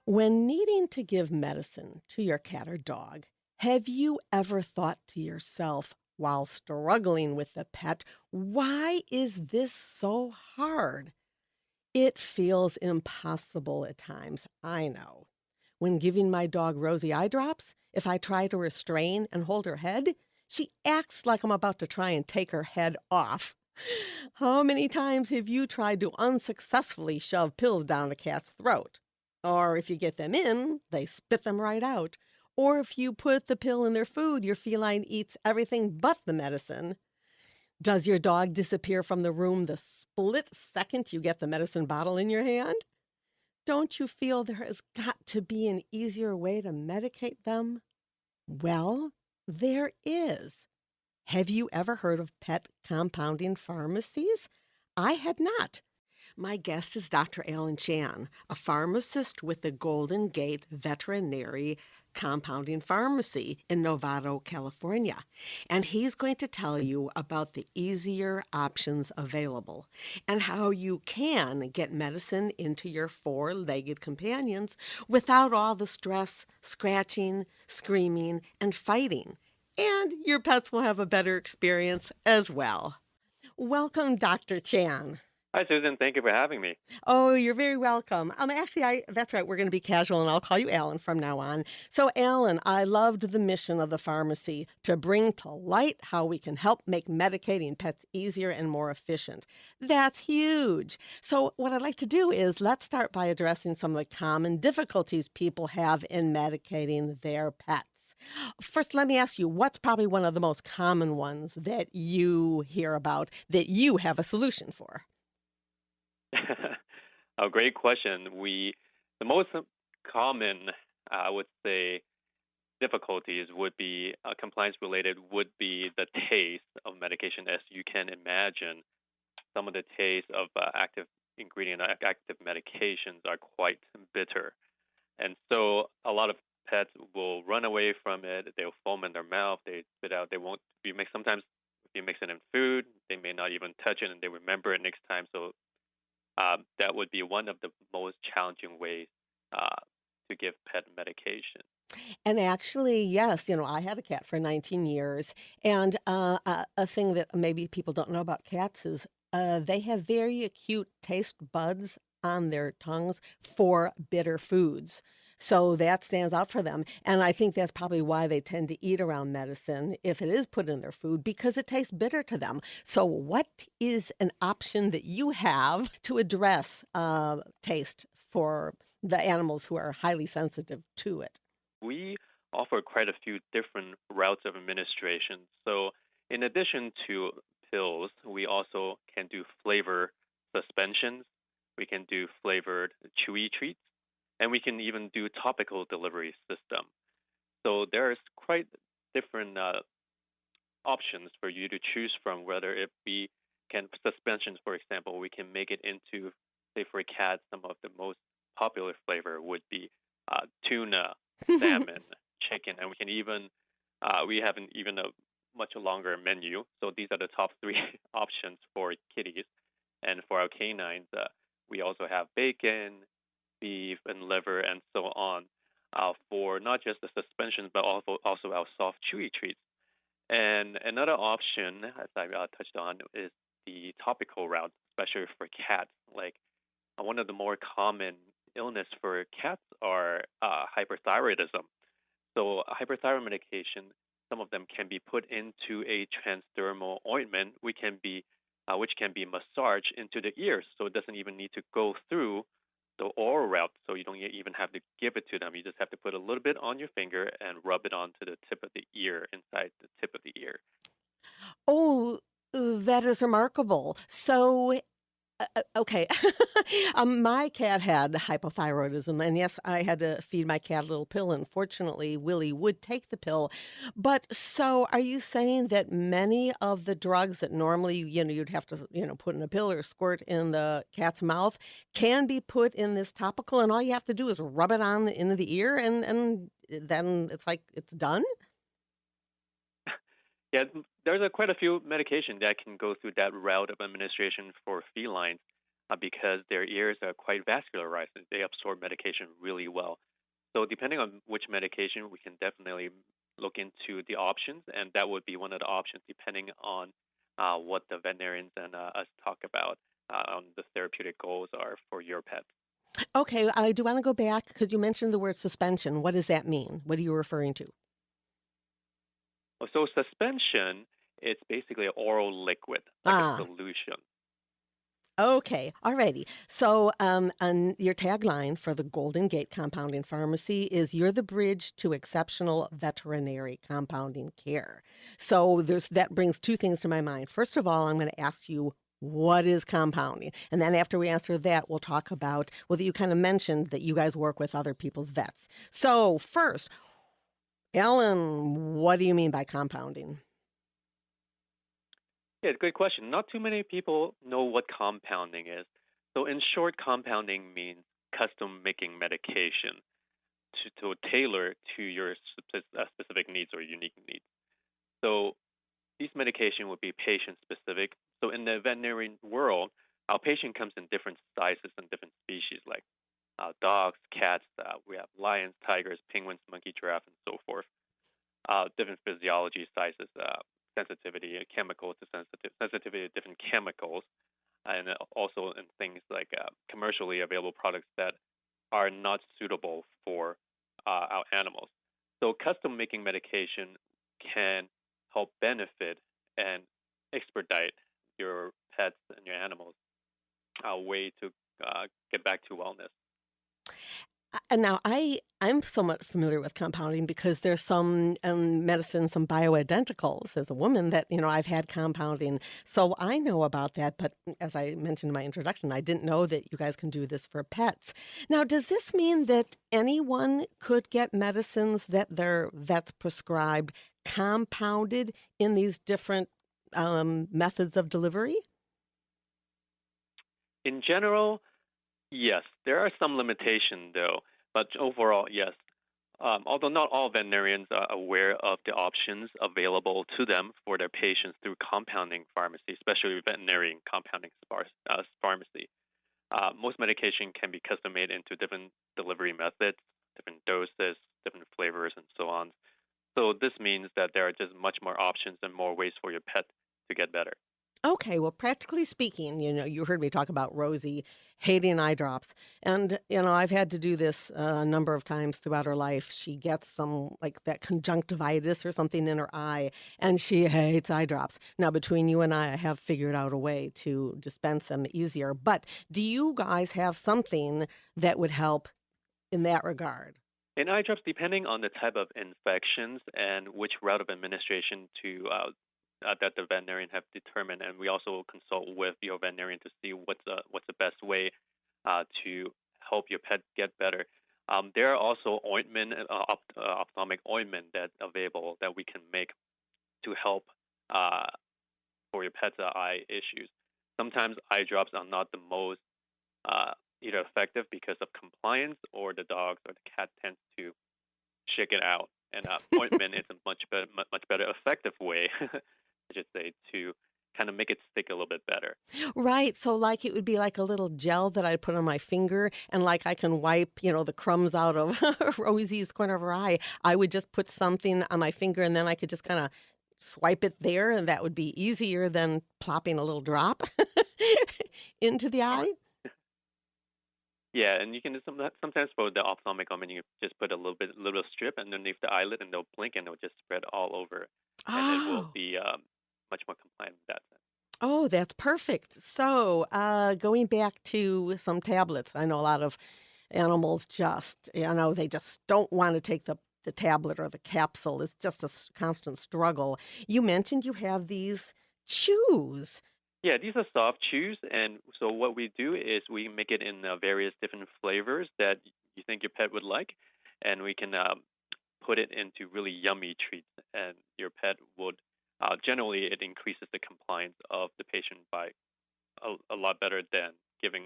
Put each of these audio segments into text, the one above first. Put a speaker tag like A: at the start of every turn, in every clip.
A: When needing to give medicine to your cat or dog, have you ever thought to yourself while struggling with the pet, why is this so hard? It feels impossible at times, I know. When giving my dog Rosie eye drops, if I try to restrain and hold her head, she acts like I'm about to try and take her head off. How many times have you tried to unsuccessfully shove pills down a cat's throat? Or if you get them in, they spit them right out. Or if you put the pill in their food, your feline eats everything but the medicine. Does your dog disappear from the room the split second you get the medicine bottle in your hand? Don't you feel there has got to be an easier way to medicate them? Well, there is. Have you ever heard of pet compounding pharmacies? I had not. My guest is Dr. Alan Chan, a pharmacist with the Golden Gate Veterinary Compounding Pharmacy in Novato, California. And he's going to tell you about the easier options available and how you can get medicine into your four-legged companions without all the stress, scratching, screaming, and fighting. And your pets will have a better experience as well. Welcome, Dr. Chan.
B: Hi, Susan. Thank you for having me.
A: Oh, you're very welcome. Actually, that's right. We're going to be casual, and I'll call you Alan from now on. So, Alan, I loved the mission of the pharmacy to bring to light how we can help make medicating pets easier and more efficient. That's huge. So, what I'd like to do is let's start by addressing some of the common difficulties people have in medicating their pets. First, let me ask you, what's probably one of the most common ones that you hear about that you have a solution for?
B: A great question. The most common, I would say, difficulties would be compliance related, would be the taste of medication. As you can imagine, some of the taste of active ingredient, active medications are quite bitter. And so a lot of pets will run away from it. They'll foam in their mouth. They spit out. They won't. Sometimes if you mix it in food, they may not even touch it, and they remember it next time. So that would be one of the most challenging ways uh, to give pet medication.
A: And actually, yes, I had a cat for 19 years, and a thing that maybe people don't know about cats is they have very acute taste buds on their tongues for bitter foods. So that stands out for them. And I think that's probably why they tend to eat around medicine if it is put in their food because it tastes bitter to them. So, what is an option that you have to address taste for the animals who are highly sensitive to it?
B: We offer quite a few different routes of administration. So, in addition to pills, we also can do flavor suspensions. We can do flavored chewy treats, and we can even do topical delivery system. So there's quite different options for you to choose from. Whether it be can suspensions, for example, we can make it into, say, for cats, some of the most popular flavor would be tuna, salmon, chicken, and we have even a much longer menu. So these are the top three options for kitties, and for our canines, we also have bacon, beef, and liver, and so on. For not just the suspensions, but also our soft chewy treats. And another option, as I touched on, is the topical route, especially for cats. Like one of the more common illness for cats are hyperthyroidism. So hyperthyroid medication, some of them can be put into a transdermal ointment, which can be massaged into the ears, so it doesn't even need to go through the oral route. So you don't even have to give it to them. You just have to put a little bit on your finger and rub it onto the tip of the ear, inside the tip of the ear.
A: Oh, that is remarkable. So, okay. My cat had hypothyroidism, and yes, I had to feed my cat a little pill. Unfortunately, Willie would take the pill. But so, are you saying that many of the drugs that normally, you'd have to, put in a pill or squirt in the cat's mouth can be put in this topical, and all you have to do is rub it on into the ear, and then it's like it's done?
B: Yeah, there's quite a few medications that can go through that route of administration for felines. because their ears are quite vascularized and they absorb medication really well. So depending on which medication, we can definitely look into the options, and that would be one of the options depending on what the veterinarians and us talk about on the therapeutic goals are for your pet.
A: Okay, I do want to go back because you mentioned the word suspension. What does that mean? What are you referring to?
B: So suspension, it's basically an oral liquid, like a
A: Ah,
B: solution.
A: okay, alrighty. So, and your tagline for the Golden Gate Compounding Pharmacy is "You're the bridge to exceptional veterinary compounding care." So, there's that brings two things to my mind. First of all, I'm going to ask you what is compounding, and then after we answer that, we'll talk about well, you kind of mentioned that you guys work with other people's vets. So, first, Ellen, what do you mean by compounding?
B: Yeah, good question. Not too many people know what compounding is. So in short, compounding means custom making medication to tailor to your specific needs or unique needs. So these medication would be patient specific. So in the veterinary world, our patient comes in different sizes and different species, like dogs, cats. We have lions, tigers, penguins, monkey, giraffe, and so forth. Different physiology sizes, sensitivity, chemical to sensitivity to different chemicals, and also in things like commercially available products that are not suitable for our animals. So custom making medication can help benefit and expedite your pets and your animals a way to get back to wellness.
A: And now I'm somewhat familiar with compounding because there's some medicine, some bioidenticals as a woman that, I've had compounding. So I know about that. But as I mentioned in my introduction, I didn't know that you guys can do this for pets. Now, does this mean that anyone could get medicines that their vets prescribed compounded in these different methods of delivery?
B: In general, yes, there are some limitations though, but overall, yes. Although not all veterinarians are aware of the options available to them for their patients through compounding pharmacy, especially veterinary compounding pharmacy. Most medication can be custom made into different delivery methods, different doses, different flavors, and so on. So this means that there are just much more options and more ways for your pet to get better.
A: Okay, well, practically speaking, you heard me talk about Rosie hating eye drops. And, I've had to do this a number of times throughout her life. She gets some, like that conjunctivitis or something in her eye, and she hates eye drops. Now, between you and I have figured out a way to dispense them easier. But do you guys have something that would help in that regard?
B: In eye drops, depending on the type of infections and which route of administration that the veterinarian have determined, and we also consult with your veterinarian to see what's the best way to help your pet get better. There are also ointment, ophthalmic ointment that's available that we can make to help uh, for your pet's eye issues. Sometimes eye drops are not the most uh, either effective because of compliance or the dogs or the cat tends to shake it out. And ointment is a much better effective way, I should say, to kind of make it stick a little bit better.
A: Right. So, like, it would be like a little gel that I put on my finger, and like I can wipe, the crumbs out of Rosie's corner of her eye. I would just put something on my finger, and then I could just kind of swipe it there, and that would be easier than plopping a little drop into the
B: All right.
A: eye.
B: Yeah, and you can sometimes for the ophthalmic ointment, you just put a little strip underneath the eyelid, and they'll blink, and it'll just spread all over, and it will
A: Oh,
B: be much more compliant in that sense.
A: oh, that's perfect. So, going back to some tablets, I know a lot of animals just, they just don't want to take the tablet or the capsule. It's just a constant struggle. You mentioned you have these chews.
B: Yeah, these are soft chews, and so what we do is we make it in various different flavors that you think your pet would like, and we can put it into really yummy treats, and your pet would generally it increases the compliance of the patient by a lot better than giving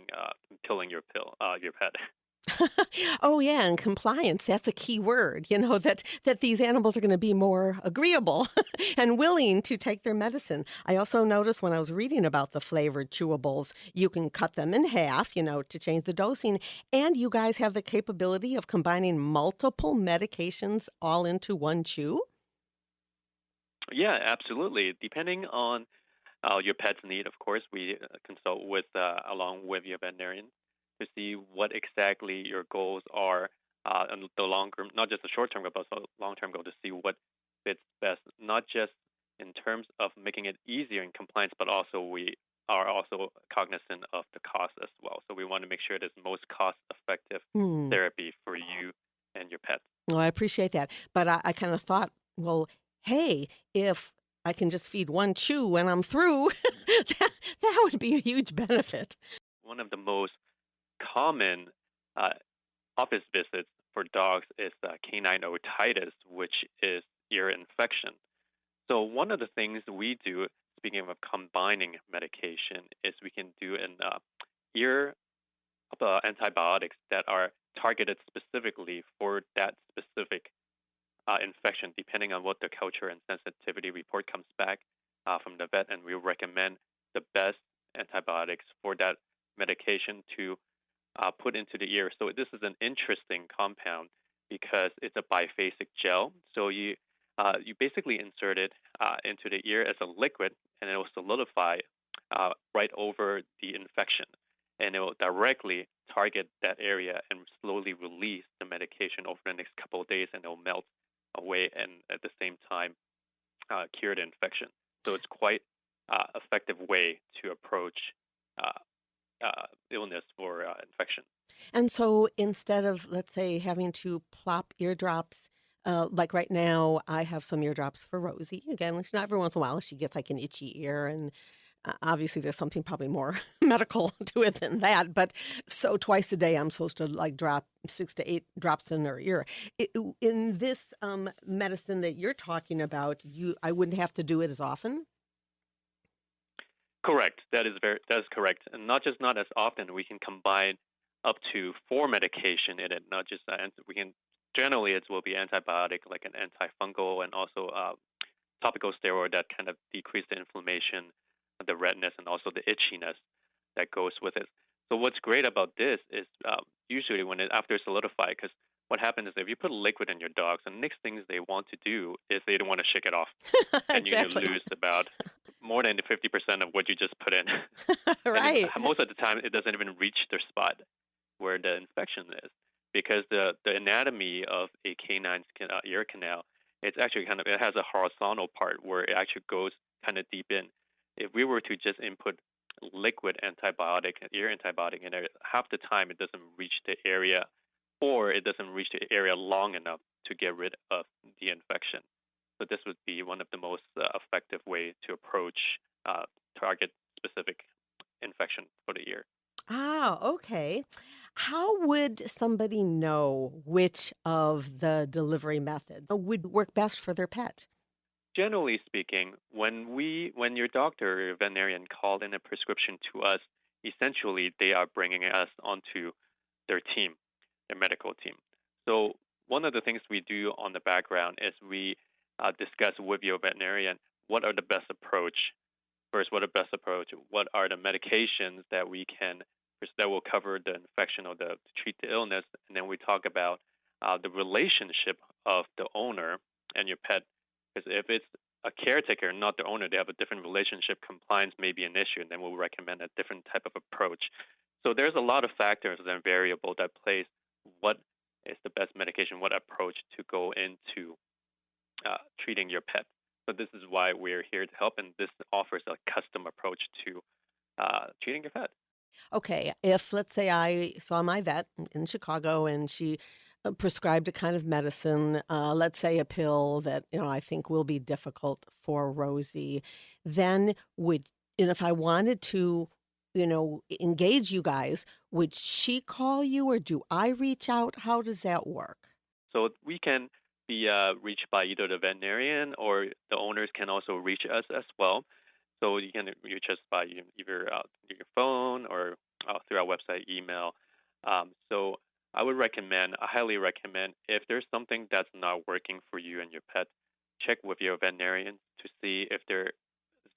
B: killing your pet.
A: Oh, yeah, and compliance, that's a key word, that these animals are gonna be more agreeable and willing to take their medicine. I also noticed when I was reading about the flavored chewables, you can cut them in half, to change the dosing, and you guys have the capability of combining multiple medications all into one chew?
B: Yeah, absolutely. Depending on your pet's need, of course, we consult with along with your veterinarian to see what exactly your goals are and the longer, not just the short term goal, but also long term goal to see what fits best, not just in terms of making it easier in compliance, but also we are also cognizant of the cost as well. So we want to make sure it is most cost effective
A: Hmm.
B: therapy for you and your pet.
A: Well, I appreciate that, but I kinda thought, well, hey, if I can just feed 1 chew and I'm through, that would be a huge benefit.
B: One of the most common uh, office visits for dogs is canine otitis, which is ear infection. So one of the things we do, speaking of combining medication, is we can do an ear antibiotics that are targeted specifically for that specific infection, depending on what the culture and sensitivity report comes back from the vet, and we recommend the best antibiotics for that medication to put into the ear. So this is an interesting compound because it's a biphasic gel. So you basically insert it into the ear as a liquid, and it will solidify right over the infection, and it will directly target that area and slowly release the medication over the next couple of days, and it will melt away and at the same time cure the infection. So it's quite effective way to approach uh, illness for infection.
A: And so instead of, let's say, having to plop eardrops, like right now, I have some eardrops for Rosie. Again, she's not every once in a while she gets like an itchy ear, and obviously there's something probably more medical to it than that. But so twice a day, I'm supposed to like drop 6 to 8 drops in her ear. In this medicine that you're talking about, I wouldn't have to do it as often.
B: Correct. That is correct, and not as often. We can combine up to 4 medication in it. Not just we can generally it will be antibiotic like an antifungal and also topical steroid that kind of decrease the inflammation, the redness, and also the itchiness that goes with it. So what's great about this is usually when it after solidify, because what happens is if you put liquid in your dogs, the next things they want to do is they don't want to shake it off, and you're going to
A: Exactly.
B: lose about more than 50% of what you just put in. And
A: Right.
B: most of the time, it doesn't even reach the spot where the infection is because the anatomy of a canine's ear canal, it's actually kind of it has a horizontal part where it actually goes kind of deep in. If we were to just input liquid antibiotic, ear antibiotic in there, half the time it doesn't reach the area or it doesn't reach the area long enough to get rid of the infection. So this would be one of the most effective way to approach target specific infection for the ear.
A: Ah, okay. How would somebody know which of the delivery methods would work best for their pet?
B: Generally speaking, when your doctor or your veterinarian called in a prescription to us, essentially they are bringing us onto their team, their medical team. So one of the things we do on the background is we discuss with your veterinarian what are the best approach. First, what are best approach? What are the medications that we can that will cover the infection or to treat the illness? And then we talk about the relationship of the owner and your pet. Because if it's a caretaker, not the owner, they have a different relationship. Compliance may be an issue, and then we'll recommend a different type of approach. So there's a lot of factors and variable that plays what is the best medication, what approach to go into treating your pet. So this is why we're here to help, and this offers a custom approach to treating your pet.
A: Okay, if let's say I saw my vet in Chicago and she prescribed a kind of medicine, let's say a pill that I think will be difficult for Rosie, then and if I wanted to, engage you guys, would she call you or do I reach out? How does that work?
B: So we can be reached by either the veterinarian or the owners can also reach us as well. So you can reach us by either your phone or through our website, email. So I highly recommend, if there's something that's not working for you and your pet, check with your veterinarian to see if there is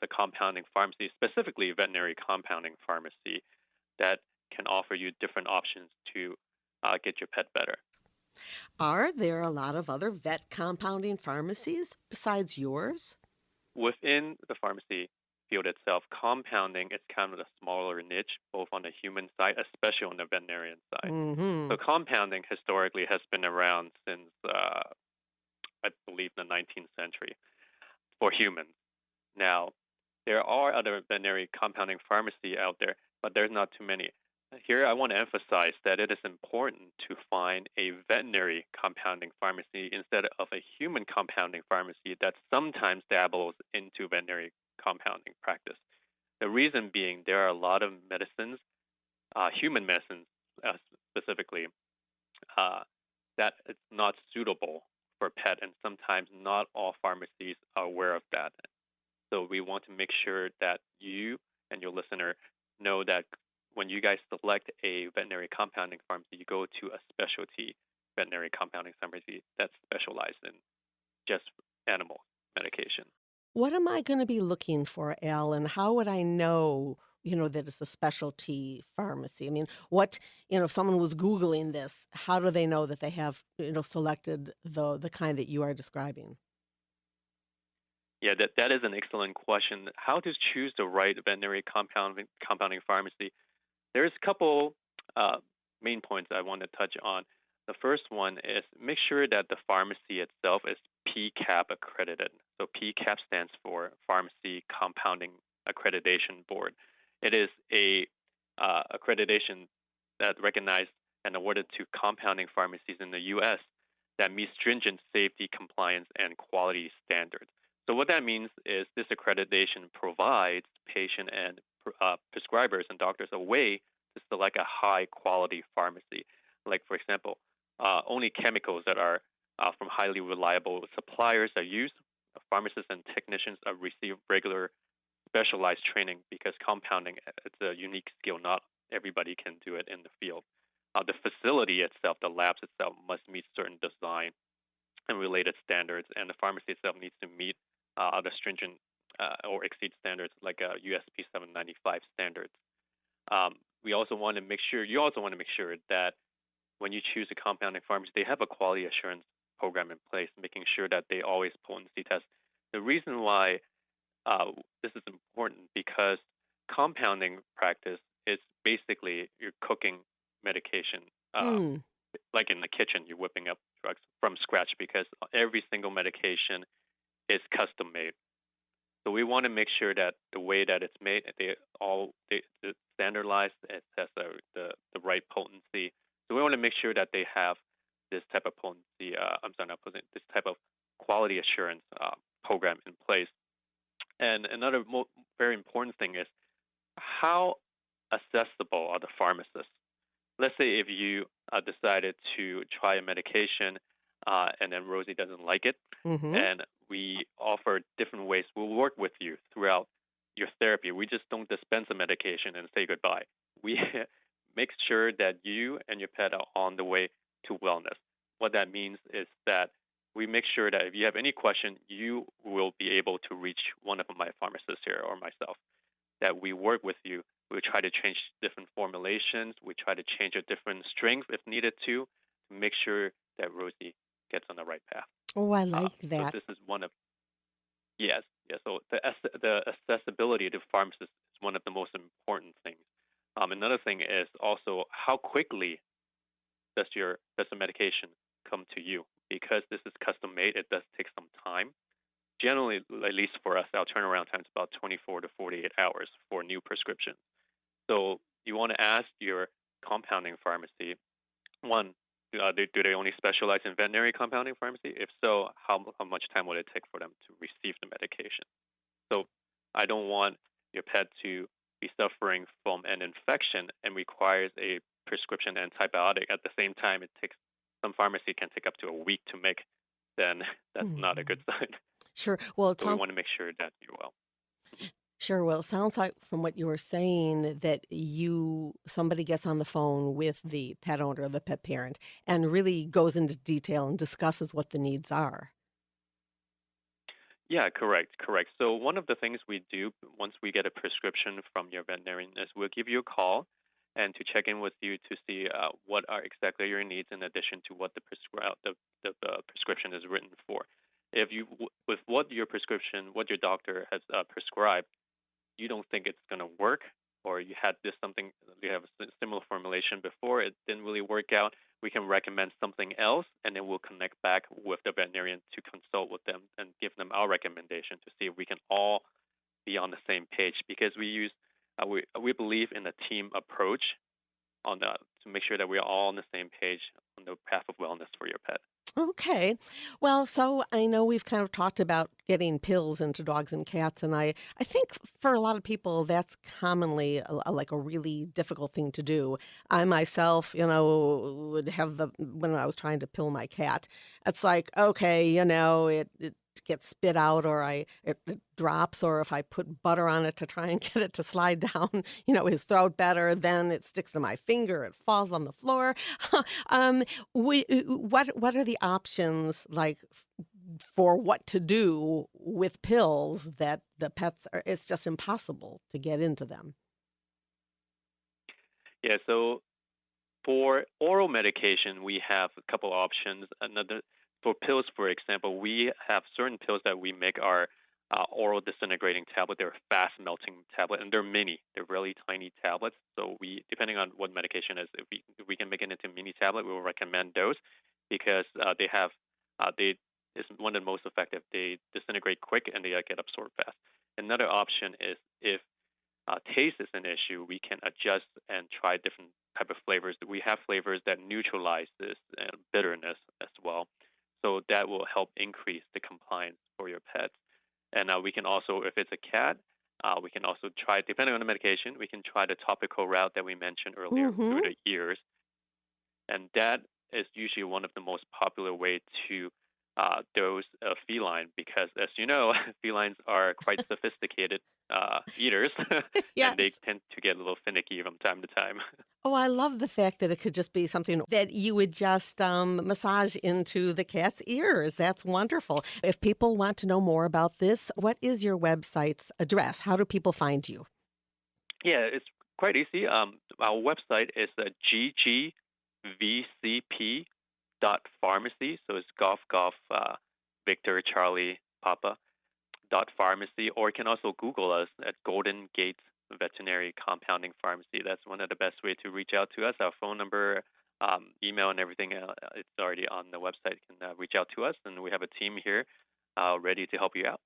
B: a compounding pharmacy, specifically veterinary compounding pharmacy, that can offer you different options to get your pet better.
A: Are there a lot of other vet compounding pharmacies besides yours?
B: Within the pharmacy field itself, compounding is kind of a smaller niche, both on the human side, especially on the veterinarian side.
A: Mm-hmm.
B: So compounding historically has been around since, I believe, the 19th century for humans. Now, there are other veterinary compounding pharmacy out there, but there's not too many. Here, I want to emphasize that it is important to find a veterinary compounding pharmacy instead of a human compounding pharmacy that sometimes dabbles into veterinary compounding practice. The reason being, there are a lot of medicines, human medicines uh, specifically, uh, that it's not suitable for pet, and sometimes not all pharmacies are aware of that. So we want to make sure that you and your listener know that when you guys select a veterinary compounding pharmacy, you go to a specialty veterinary compounding pharmacy that's specialized in just animal medication.
A: What am I going to be looking for, Al, and how would I know, that it's a specialty pharmacy? I mean, if someone was Googling this, how do they know that they have, selected the kind that you are describing?
B: Yeah, that is an excellent question. How to choose the right veterinary compounding pharmacy? There's a couple uh, main points I want to touch on. The first one is make sure that the pharmacy itself is PCAP accredited. So PCAP stands for Pharmacy Compounding Accreditation Board. It is a accreditation that recognized and awarded to compounding pharmacies in the U.S. that meet stringent safety, compliance, and quality standards. So what that means is this accreditation provides patient and prescribers and doctors a way to select a high quality pharmacy. Like, for example, only chemicals that are from highly reliable suppliers are used. Pharmacists and technicians receive regular specialized training because compounding it's a unique skill. Not everybody can do it in the field. The facility itself, the labs itself, must meet certain design and related standards, and the pharmacy itself needs to meet other stringent or exceed standards like USP 795 standards. We also want to make sure you also want to make sure that when you choose a compounding pharmacy, they have a quality assurance program in place, making sure that they always potency test. The reason why this is important because compounding practice is basically you're cooking medication,
A: Mm.
B: like in the kitchen, you're whipping up drugs from scratch because every single medication is custom made. So we want to make sure that the way that it's made, they standardized. It has the right potency. So we want to make sure that they have this type of potency. I'm sorry, not potency. This type of quality assurance program in place. And another very important thing is how accessible are the pharmacists? Let's say if you decided to try a medication and then Rosie doesn't like it,
A: Mm-hmm.
B: and we offer different ways. We'll work with you throughout your therapy. We just don't dispense a medication and say goodbye. We make sure that you and your pet are on the way to wellness. What that means is that we make sure that if you have any question, you will be able to reach one of my pharmacists here or myself. That we work with you. We try to change different formulations. We try to change a different strength if needed to make sure that Rosie gets on the right path.
A: Oh, I like
B: So
A: that.
B: this is one of yes, yes. So the accessibility to pharmacists is one of the most important things. Another thing is also how quickly does the medication come to you? Because this is custom made, it does take some time. Generally, at least for us, our turnaround time is about 24 to 48 hours for new prescriptions. So you want to ask your compounding pharmacy, one, do they only specialize in veterinary compounding pharmacy? If so, how much time will it take for them to receive the medication? So I don't want your pet to be suffering from an infection and requires a prescription antibiotic. At the same time, some pharmacy can take up to a week to make. Then that's not a good
A: Mhm.
B: sign.
A: Sure. Well, it
B: So we
A: sounds
B: want to make sure that you're well. Mhm.
A: Sure. Well, it sounds like from what you were saying that somebody gets on the phone with the pet owner, the pet parent, and really goes into detail and discusses what the needs are.
B: Yeah, correct, correct. So one of the things we do once we get a prescription from your veterinarian is we'll give you a call and to check in with you to see what are exactly your needs in addition to what the prescription is written for. If with what your prescription, what your doctor has prescribed, you don't think it's going to work, or you have a similar formulation before, it didn't really work out, we can recommend something else, and then we'll connect back with the veterinarian to consult with them and give them our recommendation to see if we can all be on the same page because we believe in a team approach to make sure that we're all on the same page on the path of wellness for your pet.
A: Okay. Well, so I know we've kind of talked about getting pills into dogs and cats, and I think for a lot of people that's commonly like a really difficult thing to do. I myself, would have when I was trying to pill my cat, it's like, okay, it gets spit out or it drops, or if I put butter on it to try and get it to slide down, his throat better, then it sticks to my finger, it falls on the floor. um, what are the options like for what to do with pills that the pets are, it's just impossible to get into them?
B: Yeah, so for oral medication, we have a couple options. Another for pills, for example, we have certain pills that we make are oral disintegrating tablet. They're fast melting tablet, and they're mini. They're really tiny tablets. So we, depending on what medication is, if we can make it into mini tablet, we will recommend those because they is one of the most effective. They disintegrate quick and they get absorbed fast. Another option is if taste is an issue, we can adjust and try different type of flavors. We have flavors that neutralize this bitterness as well, so that will help increase the compliance for your pets. And we can also, if it's a cat, we can also try, depending on the medication, we can try the topical route that we mentioned earlier through
A: Mm-hmm.
B: the ears, and that is usually one of the most popular way to dose a feline because, as you know, felines are quite sophisticated eaters, and they
A: Yes.
B: tend to get a little finicky from time to time.
A: Oh, I love the fact that it could just be something that you would just massage into the cat's ears. That's wonderful. If people want to know more about this, what is your website's address? How do people find you?
B: Yeah, it's quite easy. Our website is ggvcp.pharmacy, so it's golf Victor Charlie Papa pharmacy, or you can also Google us at Golden Gate Veterinary Compounding Pharmacy. That's one of the best way to reach out to us. Our phone number, email, and everything, it's already on the website. You can reach out to us, and we have a team here ready to help you out.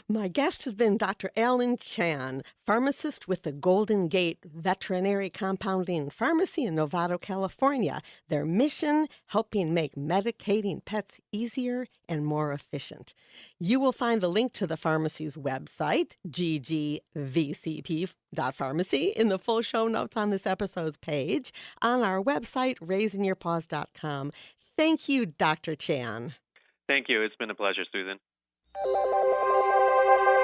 A: My guest has been Dr. Alan Chan, pharmacist with the Golden Gate Veterinary Compounding Pharmacy in Novato, California. Their mission, helping make medicating pets easier and more efficient. You will find the link to the pharmacy's website, ggvcp.pharmacy, in the full show notes on this episode's page on our website, raisingyourpaws.com. Thank you, Dr. Chan.
B: Thank you. It's been a pleasure, Susan.